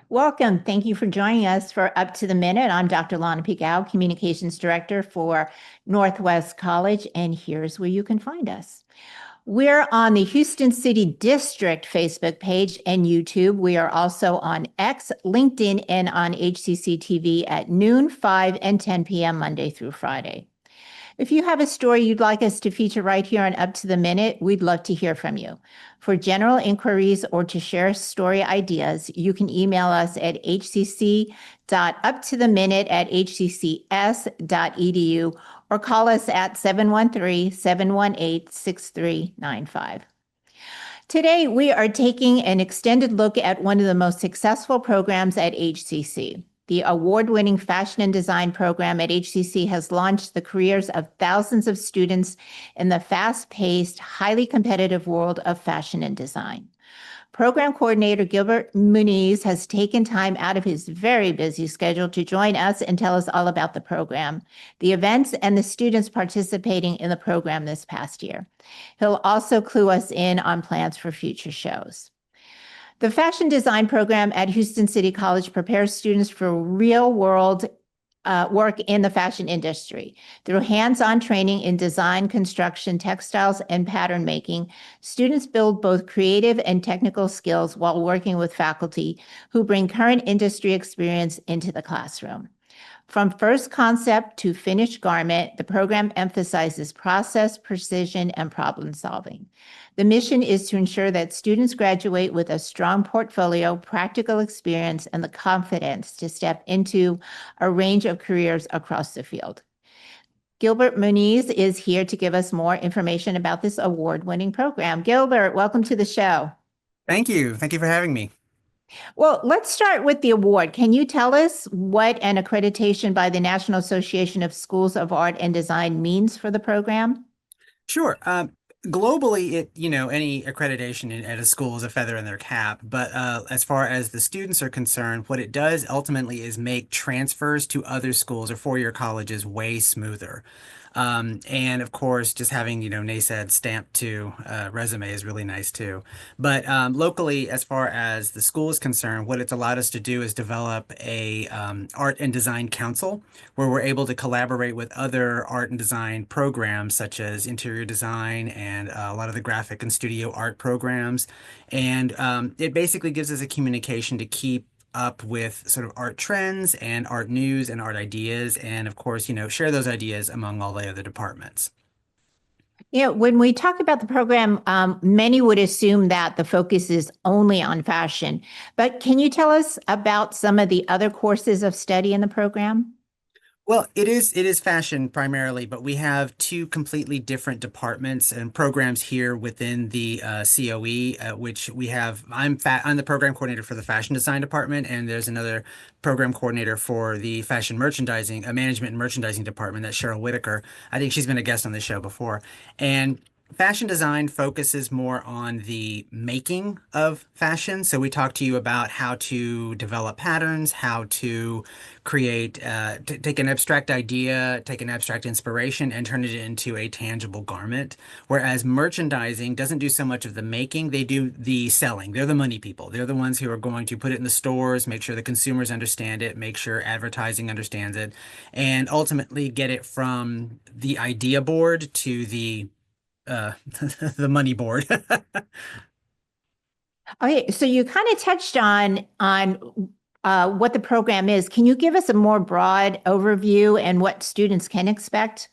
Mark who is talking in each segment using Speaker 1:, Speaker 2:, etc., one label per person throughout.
Speaker 1: Welcome. Thank you for joining us for Up to the Minute. I'm Dr. Lana Pigao, Communications Director for Northwest College, and here's where you can find us. We're on the Houston City District Facebook page and YouTube. We are also on X, LinkedIn, and on HCC TV at noon, 5, and 10 p.m. Monday through Friday. If you have a story you'd like us to feature right here on Up to the Minute, we'd love to hear from you. For general inquiries or to share story ideas, you can email us at hcc.uptotheminute@hccs.edu or call us at 713-718-6395. Today, we are taking an extended look at one of the most successful programs at HCC. The award-winning fashion and design program at HCC has launched the careers of thousands of students in the fast-paced, highly competitive world of fashion and design. Program coordinator Gilbert Muniz has taken time out of his very busy schedule to join us and tell us all about the program, the events, and the students participating in the program this past year. He'll also clue us in on plans for future shows. The fashion design program at Houston City College prepares students for real-world work in the fashion industry. Through hands-on training in design, construction, textiles, and pattern making, students build both creative and technical skills while working with faculty who bring current industry experience into the classroom. From first concept to finished garment, the program emphasizes process, precision, and problem solving. The mission is to ensure that students graduate with a strong portfolio, practical experience, and the confidence to step into a range of careers across the field. Gilbert Muniz is here to give us more information about this award-winning program. Gilbert, welcome to the show.
Speaker 2: Thank you. Thank you for having me.
Speaker 1: Well, let's start with the award. Can you tell us what an accreditation by the National Association of Schools of Art and Design means for the program?
Speaker 2: Sure. Globally, any accreditation at a school is a feather in their cap. But as far as the students are concerned, what it does ultimately is make transfers to other schools or four-year colleges way smoother. And of course, just having, NASAD stamped to resume is really nice too. But locally, as far as the school is concerned, what it's allowed us to do is develop a art and design council where we're able to collaborate with other art and design programs such as interior design and a lot of the graphic and studio art programs. And it basically gives us a communication to keep up with sort of art trends and art news and art ideas, and of course, share those ideas among all the other departments.
Speaker 1: When we talk about the program, many would assume that the focus is only on fashion. But can you tell us about some of the other courses of study in the program?
Speaker 2: Well, it is fashion primarily, but we have two completely different departments and programs here within the COE, which we have. I'm the program coordinator for the fashion design department, and there's another program coordinator for the fashion merchandising, management and merchandising department. That's Cheryl Whitaker. I think she's been a guest on this show before, and fashion design focuses more on the making of fashion. So we talk to you about how to develop patterns, how to create, take an abstract idea, take an abstract inspiration, and turn it into a tangible garment. Whereas merchandising doesn't do so much of the making, they do the selling. They're the money people. They're the ones who are going to put it in the stores, make sure the consumers understand it, make sure advertising understands it, and ultimately get it from the idea board to the uh the money board.
Speaker 1: Okay, so you kind of touched on what the program is. Can you give us a more broad overview and what students can expect?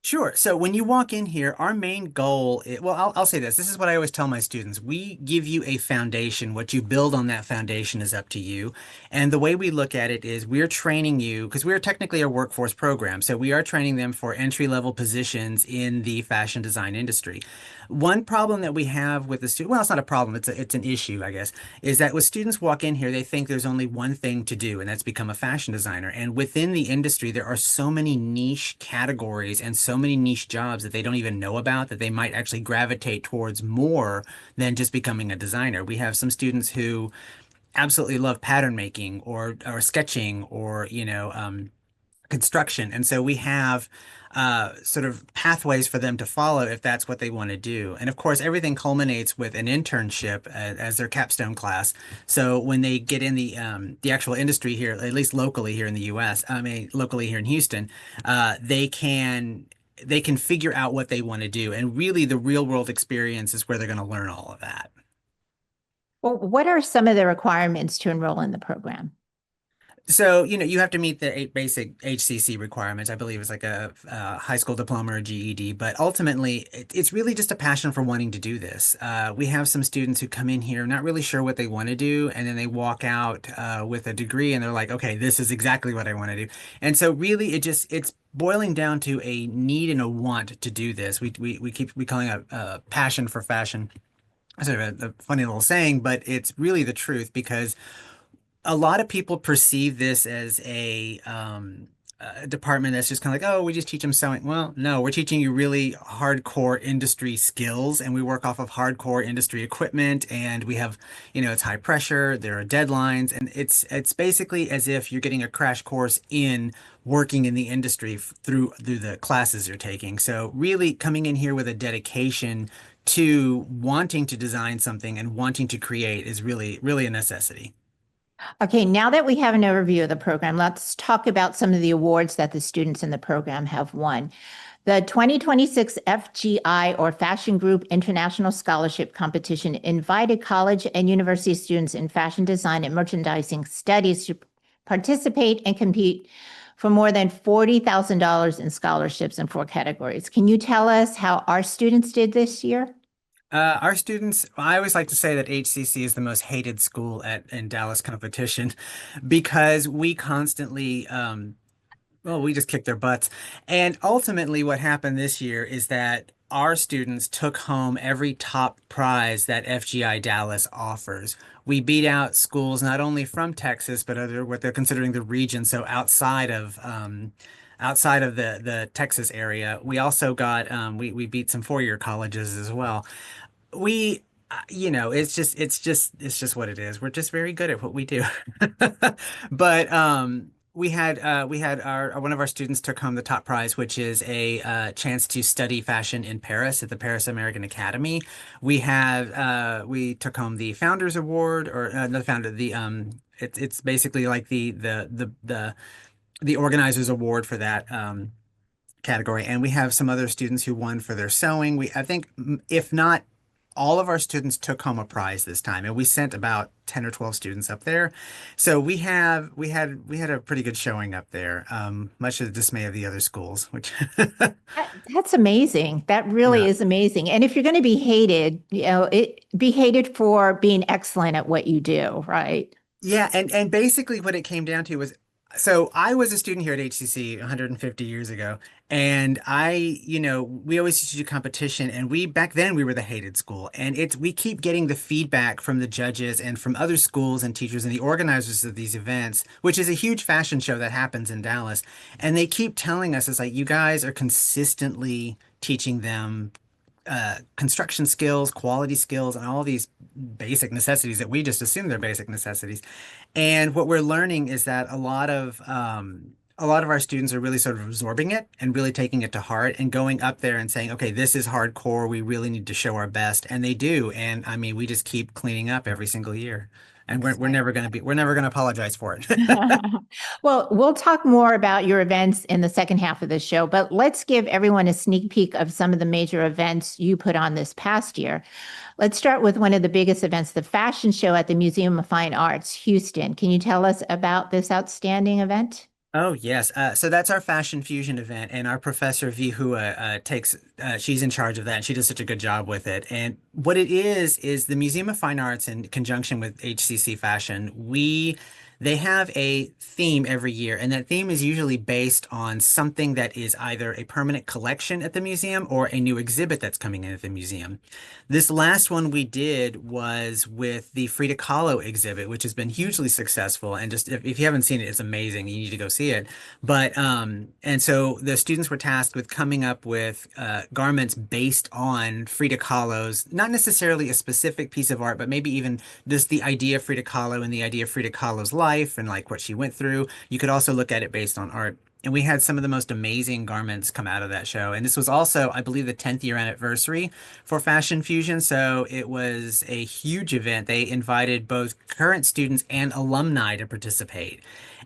Speaker 2: Sure. So when you walk in here, our main goal well, I'll say this. This is what I always tell my students. We give you a foundation. What you build on that foundation is up to you. And the way we look at it is we're training you because we're technically a workforce program. So we are training them for entry-level positions in the fashion design industry. One problem that we have with the student, well, it's not a problem, it's an issue, I guess, is that when students walk in here, they think there's only one thing to do, and that's become a fashion designer. And within the industry, there are so many niche categories and so many niche jobs that they don't even know about that they might actually gravitate towards more than just becoming a designer. We have some students who absolutely love pattern making or sketching or construction. And so we have sort of pathways for them to follow if that's what they want to do. And of course, everything culminates with an internship as their capstone class. So when they get in the actual industry here, at least locally here in the U.S., I mean locally here in Houston, they can figure out what they want to do. And really, the real world experience is where they're going to learn all of that.
Speaker 1: Well, what are some of the requirements to enroll in the program?
Speaker 2: So, you have to meet the eight basic HCC requirements. I believe it's like a high school diploma or GED, but ultimately, it's really just a passion for wanting to do this. We have some students who come in here not really sure what they want to do, and then they walk out with a degree, and they're like, "Okay, this is exactly what I want to do." And so, really, it's boiling down to a need and a want to do this. We calling it a passion for fashion. Sort of a funny little saying, but it's really the truth because a lot of people perceive this as a department that's just kind of like, oh, we just teach them sewing. Well, no, we're teaching you really hardcore industry skills, and we work off of hardcore industry equipment, and we have, it's high pressure, there are deadlines, and it's basically as if you're getting a crash course in working in the industry through the classes you're taking. So really coming in here with a dedication to wanting to design something and wanting to create is really, really a necessity.
Speaker 1: Okay, now that we have an overview of the program, let's talk about some of the awards that the students in the program have won. The 2026 FGI or Fashion Group International Scholarship Competition invited college and university students in fashion design and merchandising studies to participate and compete for more than $40,000 in scholarships in 4 categories. Can you tell us how our students did this year?
Speaker 2: Our students, I always like to say that HCC is the most hated school in Dallas competition because we constantly, well, we just kick their butts. And ultimately, what happened this year is that our students took home every top prize that FGI Dallas offers. We beat out schools not only from Texas, but other what they're considering the region, so outside of the Texas area. We also got we beat some four-year colleges as well. We it's just what it is. We're just very good at what we do. But we had our one of our students took home the top prize, which is a chance to study fashion in Paris at the Paris American Academy. We took home the Founders Award, or not the founder, it's basically like the organizers award for that category. And we have some other students who won for their sewing. I think, if not all of our students took home a prize this time, and we sent about 10 or 12 students up there. So we had a pretty good showing up there, much to the dismay of the other schools, which
Speaker 1: That's amazing. That really
Speaker 2: yeah.
Speaker 1: is amazing. And if you're going to be hated, be hated for being excellent at what you do, right?
Speaker 2: Yeah, and basically what it came down to was, so I was a student here at HCC 150 years ago, and we always used to do competition, and back then we were the hated school, and we keep getting the feedback from the judges and from other schools and teachers and the organizers of these events, which is a huge fashion show that happens in Dallas, and they keep telling us, it's like, you guys are consistently teaching them construction skills, quality skills, and all these basic necessities that we just assume they're basic necessities. And what we're learning is that a lot of our students are really sort of absorbing it and really taking it to heart and going up there and saying, okay, this is hardcore. We really need to show our best. And they do. And I mean, we just keep cleaning up every single year. And we're never going to apologize for it.
Speaker 1: Well, we'll talk more about your events in the second half of the show, but let's give everyone a sneak peek of some of the major events you put on this past year. Let's start with one of the biggest events, the fashion show at the Museum of Fine Arts, Houston. Can you tell us about this outstanding event?
Speaker 2: Oh, yes. So that's our Fashion Fusion event, and our professor Vihua she's in charge of that, and she does such a good job with it. And what it is the Museum of Fine Arts, in conjunction with HCC Fashion, they have a theme every year, and that theme is usually based on something that is either a permanent collection at the museum or a new exhibit that's coming in at the museum. This last one we did was with the Frida Kahlo exhibit, which has been hugely successful. And just if you haven't seen it, it's amazing. You need to go see it. But and so the students were tasked with coming up with garments based on Frida Kahlo's, not necessarily a specific piece of art, but maybe even just the idea of Frida Kahlo and the idea of Frida Kahlo's life and like what she went through. You could also look at it based on art. And we had some of the most amazing garments come out of that show. And this was also, I believe, the 10th year anniversary for Fashion Fusion. So it was a huge event. They invited both current students and alumni to participate.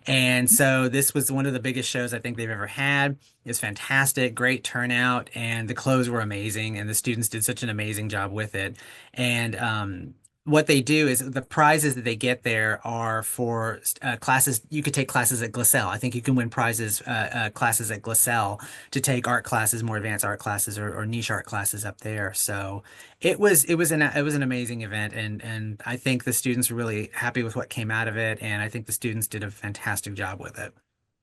Speaker 2: And so this was one of the biggest shows I think they've ever had. It was fantastic, great turnout, and the clothes were amazing, and the students did such an amazing job with it. And what they do is the prizes that they get there are for classes. You could take classes at Glassell. I think you can win prizes, classes at Glassell to take art classes, more advanced art classes, or niche art classes up there. So it was an amazing event, and I think the students were really happy with what came out of it, and I think the students did a fantastic job with it.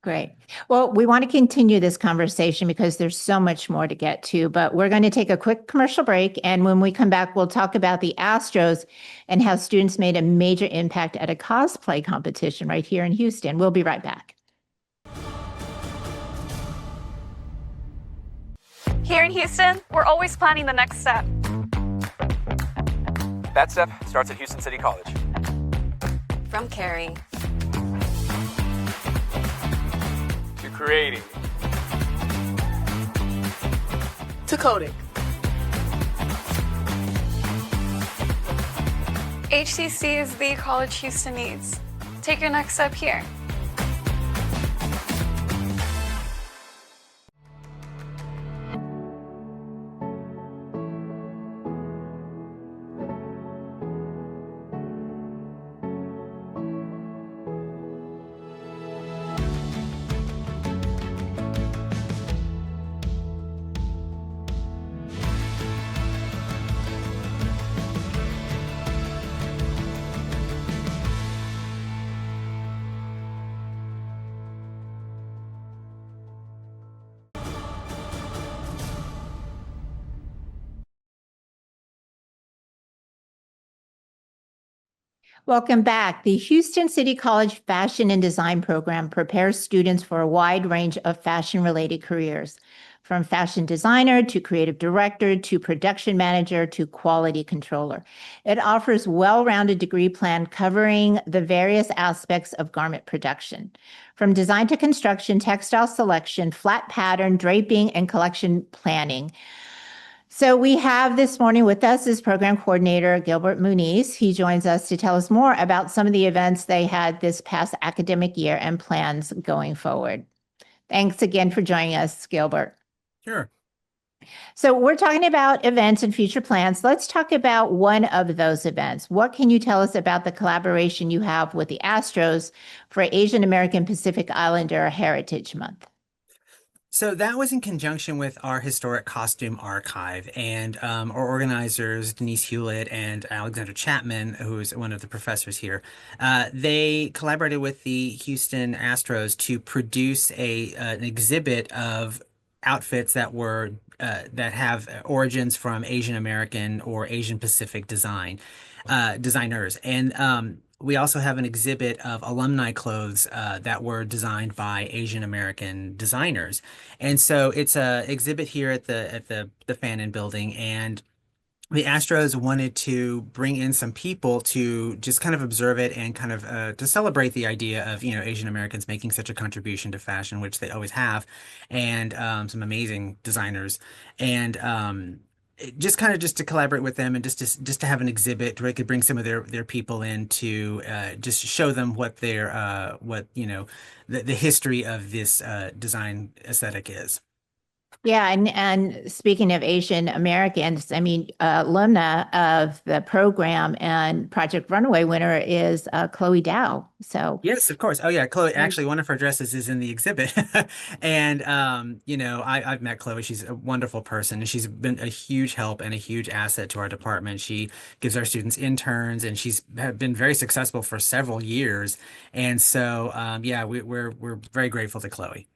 Speaker 1: Great. Well, we want to continue this conversation because there's so much more to get to, but we're going to take a quick commercial break. And when we come back, we'll talk about the Astros and how students made a major impact at a cosplay competition right here in Houston. We'll be right back.
Speaker 3: Here in Houston, we're always planning the next step.
Speaker 4: That step starts at Houston City College.
Speaker 5: From caring
Speaker 4: To creating.
Speaker 5: to coding.
Speaker 3: HCC is the college Houston needs. Take your next step here.
Speaker 1: Welcome back. The Houston City College Fashion and Design Program prepares students for a wide range of fashion-related careers, from fashion designer to creative director to production manager to quality controller. It offers well-rounded degree plan covering the various aspects of garment production, from design to construction, textile selection, flat pattern, draping, and collection planning. So we have this morning with us is program coordinator Gilbert Muniz. He joins us to tell us more about some of the events they had this past academic year and plans going forward. Thanks again for joining us, Gilbert.
Speaker 2: Sure.
Speaker 1: So we're talking about events and future plans. Let's talk about one of those events. What can you tell us about the collaboration you have with the Astros for Asian American Pacific Islander Heritage Month?
Speaker 2: So that was in conjunction with our historic costume archive, and our organizers, Denise Hewlett and Alexander Chapman, who is one of the professors here, they collaborated with the Houston Astros to produce an exhibit of outfits that have origins from Asian American or Asian Pacific designers, and we also have an exhibit of alumni clothes that were designed by Asian American designers. And so it's a exhibit here at the Fannin building, and the Astros wanted to bring in some people to just kind of observe it and kind of to celebrate the idea of, Asian Americans making such a contribution to fashion, which they always have, and some amazing designers. And just kind of just to collaborate with them and just to have an exhibit where they could bring some of their people in to just show them what the history of this design aesthetic is.
Speaker 1: Yeah, and speaking of Asian Americans, I mean, alumna of the program and Project Runway winner is Chloe Dow. So
Speaker 2: Yes, of course. Oh yeah, Chloe, actually one of her dresses is in the exhibit. And I've met Chloe. She's a wonderful person, and she's been a huge help and a huge asset to our department. She gives our students interns, and she's been very successful for several years. And so yeah, we're very grateful to Chloe.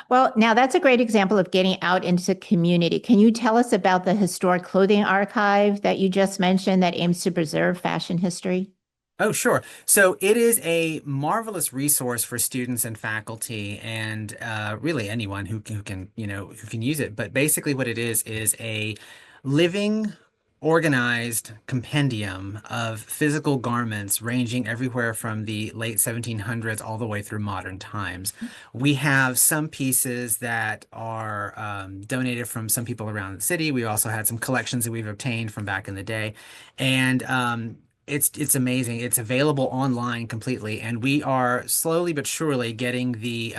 Speaker 1: well, now that's a great example of getting out into the community. Can you tell us about the historic clothing archive that you just mentioned that aims to preserve fashion history?
Speaker 2: Oh, sure. So it is a marvelous resource for students and faculty, and really anyone who can use it. But basically, what it is a living organized compendium of physical garments ranging everywhere from the late 1700s all the way through modern times. We have some pieces that are donated from some people around the city. We also had some collections that we've obtained from back in the day. And it's amazing. It's available online completely, and we are slowly but surely getting the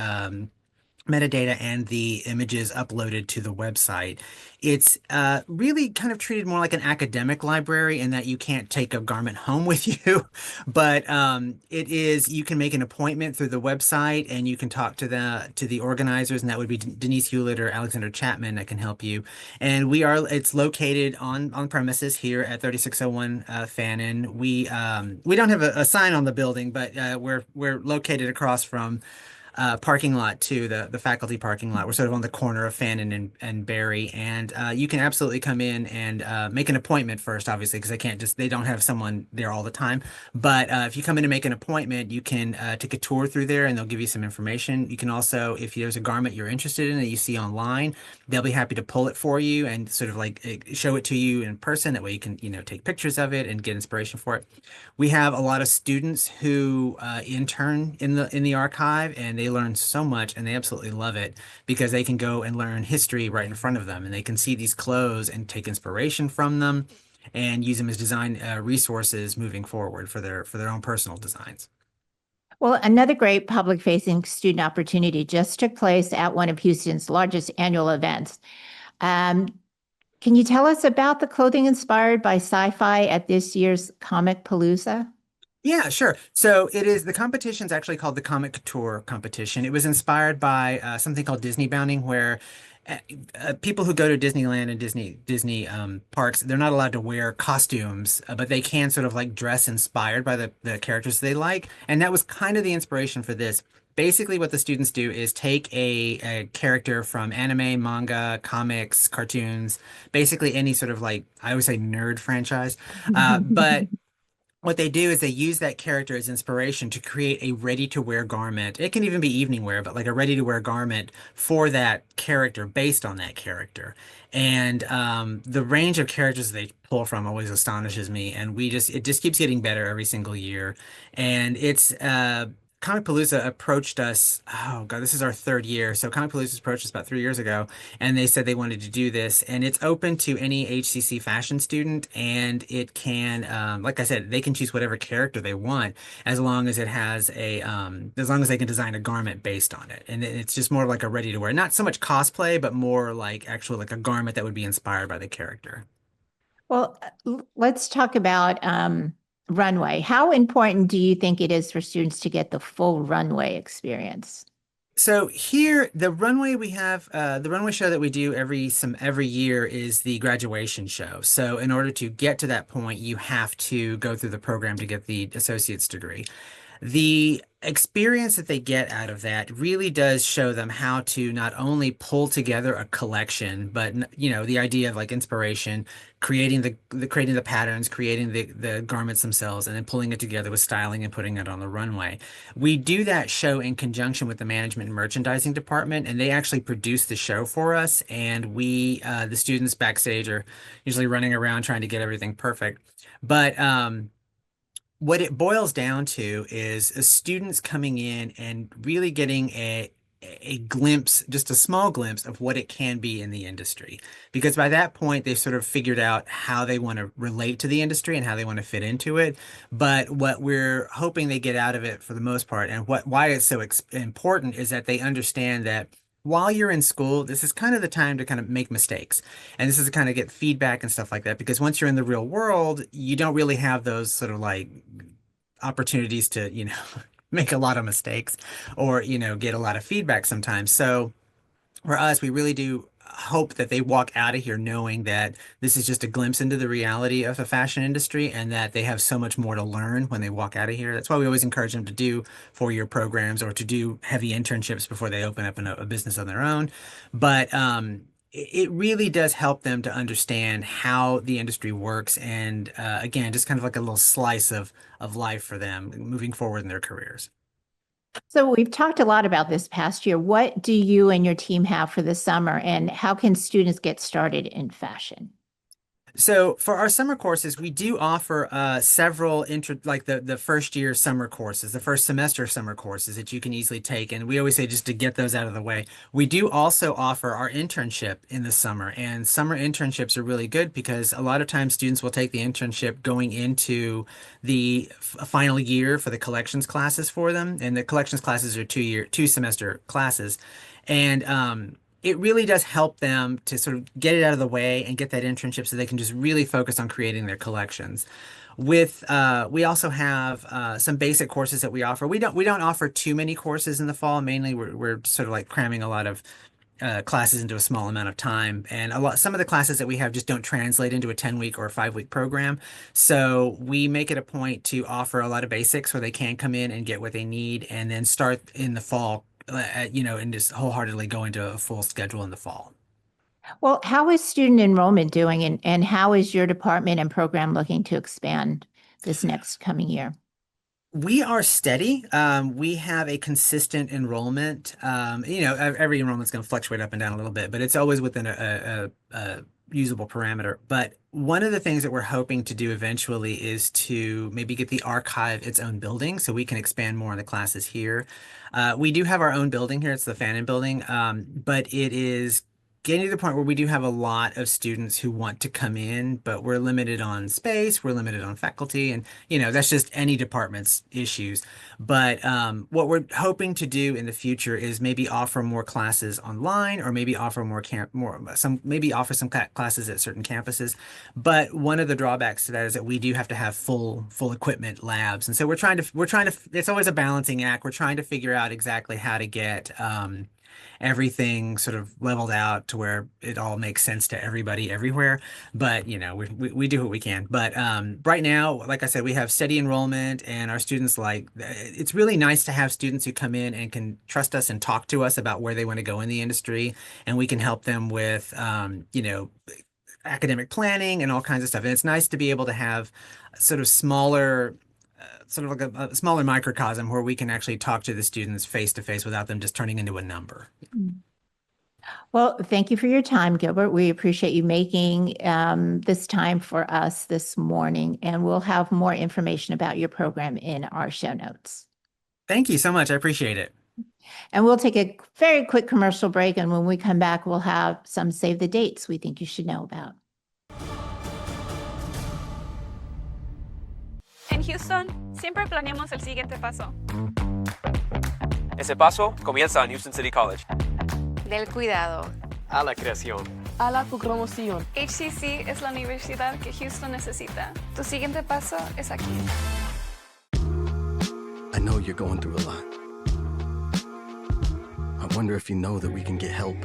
Speaker 2: metadata and the images uploaded to the website. It's really kind of treated more like an academic library in that you can't take a garment home with you, but it is, you can make an appointment through the website and you can talk to the organizers, and that would be Denise Hewlett or Alexander Chapman that can help you. And it's located on premises here at 3601 Fannin. We don't have a sign on the building, but we're located across from parking lot too, the faculty parking lot. We're sort of on the corner of Fannin and Barry, and you can absolutely come in and make an appointment first, obviously, because they don't have someone there all the time. But if you come in to make an appointment, you can take a tour through there, and they'll give you some information. You can also, if there's a garment you're interested in that you see online, they'll be happy to pull it for you and sort of like show it to you in person. That way you can, take pictures of it and get inspiration for it. We have a lot of students who intern in the archive, and they learn so much, and they absolutely love it because they can go and learn history right in front of them, and they can see these clothes and take inspiration from them and use them as design resources moving forward for their own personal designs.
Speaker 1: Well, another great public-facing student opportunity just took place at one of Houston's largest annual events. Can you tell us about the clothing inspired by sci-fi at this year's Comic Palooza?
Speaker 2: Yeah, sure. So the competition's actually called the Comic Couture competition. It was inspired by something called Disney Bounding, where people who go to Disneyland and Disney parks, they're not allowed to wear costumes, but they can sort of like dress inspired by the characters they like. And that was kind of the inspiration for this. Basically, what the students do is take a character from anime, manga, comics, cartoons, basically any sort of, like, I always say nerd franchise, but what they do is they use that character as inspiration to create a ready-to-wear garment. It can even be evening wear, but like a ready-to-wear garment for that character based on that character. And the range of characters they pull from always astonishes me. And it just keeps getting better every single year. And it's Comic Palooza approached us. Oh God, this is our third year. So Comic Palooza approached us about 3 years ago, and they said they wanted to do this. And it's open to any HCC fashion student, and it can, like I said, they can choose whatever character they want as long as it has as long as they can design a garment based on it. And it's just more like a ready to wear, not so much cosplay, but more like actual like a garment that would be inspired by the character.
Speaker 1: Well, let's talk about runway. How important do you think it is for students to get the full runway experience?
Speaker 2: So here, the runway we have, the runway show that we do every year is the graduation show. So in order to get to that point, you have to go through the program to get the associate's degree. The experience that they get out of that really does show them how to not only pull together a collection, but the idea of like inspiration, creating the patterns, creating the garments themselves, and then pulling it together with styling and putting it on the runway. We do that show in conjunction with the management and merchandising department, and they actually produce the show for us. And the students backstage are usually running around trying to get everything perfect. But what it boils down to is students coming in and really getting a glimpse, just a small glimpse of what it can be in the industry. Because by that point, they've sort of figured out how they want to relate to the industry and how they want to fit into it. But what we're hoping they get out of it for the most part, and why it's so important, is that they understand that while you're in school, this is kind of the time to kind of make mistakes. And this is to kind of get feedback and stuff like that. Because once you're in the real world, you don't really have those sort of like opportunities to, make a lot of mistakes or, get a lot of feedback sometimes. So for us, we really do hope that they walk out of here knowing that this is just a glimpse into the reality of the fashion industry, and that they have so much more to learn when they walk out of here. That's why we always encourage them to do 4-year programs or to do heavy internships before they open up a business on their own. But it really does help them to understand how the industry works, and again, just kind of like a little slice of life for them moving forward in their careers.
Speaker 1: So we've talked a lot about this past year. What do you and your team have for the summer, and how can students get started in fashion?
Speaker 2: So for our summer courses, we do offer several like the first year summer courses, the first semester summer courses that you can easily take. And we always say just to get those out of the way. We do also offer our internship in the summer, and summer internships are really good because a lot of times students will take the internship going into the final year for the collections classes for them. And the collections classes are two semester classes. And it really does help them to sort of get it out of the way and get that internship so they can just really focus on creating their collections. We also have some basic courses that we offer. We don't offer too many courses in the fall. Mainly we're sort of like cramming a lot of classes into a small amount of time, and some of the classes that we have just don't translate into a 10-week or a 5-week program. So we make it a point to offer a lot of basics where they can come in and get what they need, and then start in the fall, and just wholeheartedly go into a full schedule in the fall.
Speaker 1: Well, how is student enrollment doing, and how is your department and program looking to expand this next coming year?
Speaker 2: We are steady. We have a consistent enrollment. Every enrollment's going to fluctuate up and down a little bit, but it's always within a usable parameter. But one of the things that we're hoping to do eventually is to maybe get the archive its own building so we can expand more on the classes here. We do have our own building here. It's the Fannin building, but it is getting to the point where we do have a lot of students who want to come in, but we're limited on space, we're limited on faculty, and that's just any department's issues. But what we're hoping to do in the future is maybe offer more classes online, or maybe offer offer some classes at certain campuses. But one of the drawbacks to that is that we do have to have full equipment labs, and so we're trying to. It's always a balancing act. We're trying to figure out exactly how to get everything sort of leveled out to where it all makes sense to everybody everywhere. But we do what we can. But right now, like I said, we have steady enrollment, and our students it's really nice to have students who come in and can trust us and talk to us about where they want to go in the industry, and we can help them with academic planning and all kinds of stuff. And it's nice to be able to have sort of smaller sort of like a smaller microcosm where we can actually talk to the students face to face without them just turning into a number.
Speaker 1: Well, thank you for your time, Gilbert. We appreciate you making this time for us this morning, and we'll have more information about your program in our show notes.
Speaker 2: Thank you so much. I appreciate it.
Speaker 1: And we'll take a very quick commercial break, and when we come back, we'll have some save the dates we think you should know about.
Speaker 3: En Houston, siempre planeamos el siguiente paso.
Speaker 4: Ese paso comienza en Houston City College.
Speaker 5: Del cuidado.
Speaker 4: A la creación.
Speaker 5: A la promoción.
Speaker 3: HCC es la universidad que Houston necesita. Tu siguiente paso es aquí.
Speaker 6: I know you're going through a lot. I wonder if you know that we can get help.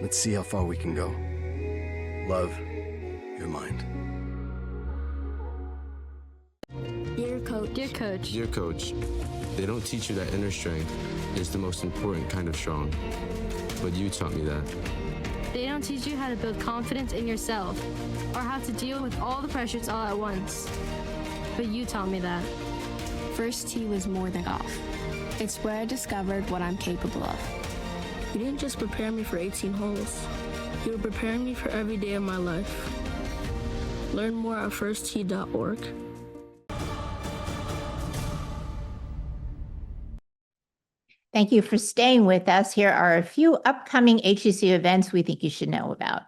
Speaker 6: Let's see how far we can go. Love, your mind.
Speaker 7: Dear coach.
Speaker 8: Dear coach, they don't teach you that inner strength is the most important kind of strong. But you taught me that.
Speaker 7: They don't teach you how to build confidence in yourself or how to deal with all the pressures all at once. But you taught me that.
Speaker 9: First tee was more than golf. It's where I discovered what I'm capable of.
Speaker 10: You didn't just prepare me for 18 holes. You were preparing me for every day of my life. Learn more at firsttee.org.
Speaker 1: Thank you for staying with us. Here are a few upcoming HCC events we think you should know about.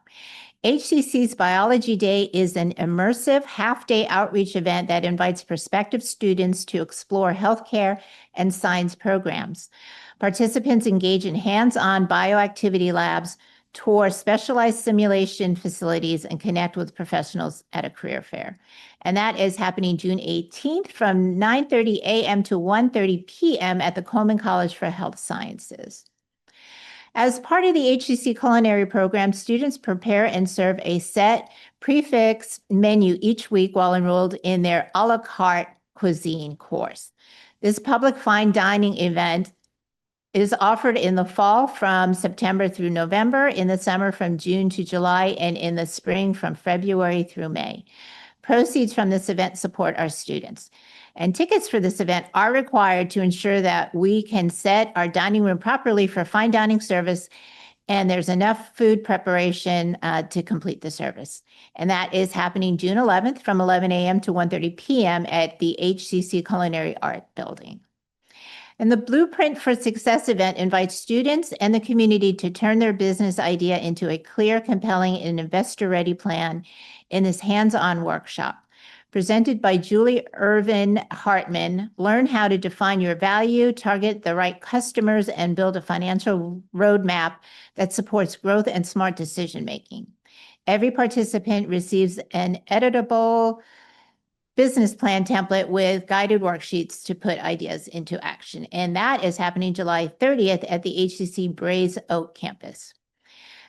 Speaker 1: HCC's Biology Day is an immersive half-day outreach event that invites prospective students to explore healthcare and science programs. Participants engage in hands-on bioactivity labs, tour specialized simulation facilities, and connect with professionals at a career fair. And that is happening June 18th from 9:30 a.m. to 1:30 p.m. at the Coleman College for Health Sciences. As part of the HCC culinary program, students prepare and serve a set prefix menu each week while enrolled in their a la carte cuisine course. This public fine dining event is offered in the fall from September through November, in the summer from June to July, and in the spring from February through May. Proceeds from this event support our students. And tickets for this event are required to ensure that we can set our dining room properly for fine dining service and there's enough food preparation to complete the service. And that is happening June 11th from 11 a.m. to 1:30 p.m. at the HCC Culinary Art Building. And the Blueprint for Success event invites students and the community to turn their business idea into a clear, compelling, and investor-ready plan in this hands-on workshop. Presented by Julie Irvin Hartman, learn how to define your value, target the right customers, and build a financial roadmap that supports growth and smart decision-making. Every participant receives an editable business plan template with guided worksheets to put ideas into action. And that is happening July 30th at the HCC Braes Oak campus.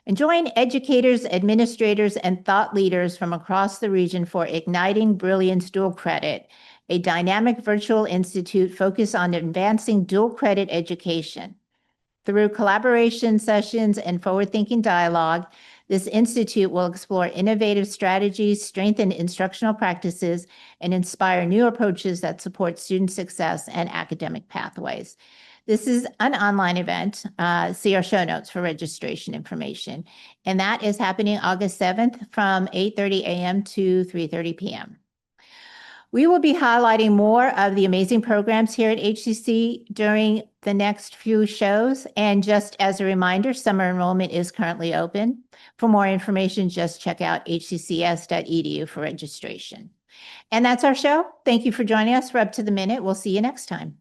Speaker 1: And join educators, administrators, and thought leaders from across the region for Igniting Brilliance Dual Credit, a dynamic virtual institute focused on advancing dual credit education. Through collaboration sessions and forward-thinking dialogue, this institute will explore innovative strategies, strengthen instructional practices, and inspire new approaches that support student success and academic pathways. This is an online event. See our show notes for registration information. And that is happening August 7th from 8:30 a.m. to 3:30 p.m. We will be highlighting more of the amazing programs here at HCC during the next few shows. And just as a reminder, summer enrollment is currently open. For more information, just check out hccs.edu for registration. And that's our show. Thank you for joining us. We're up to the minute. We'll see you next time.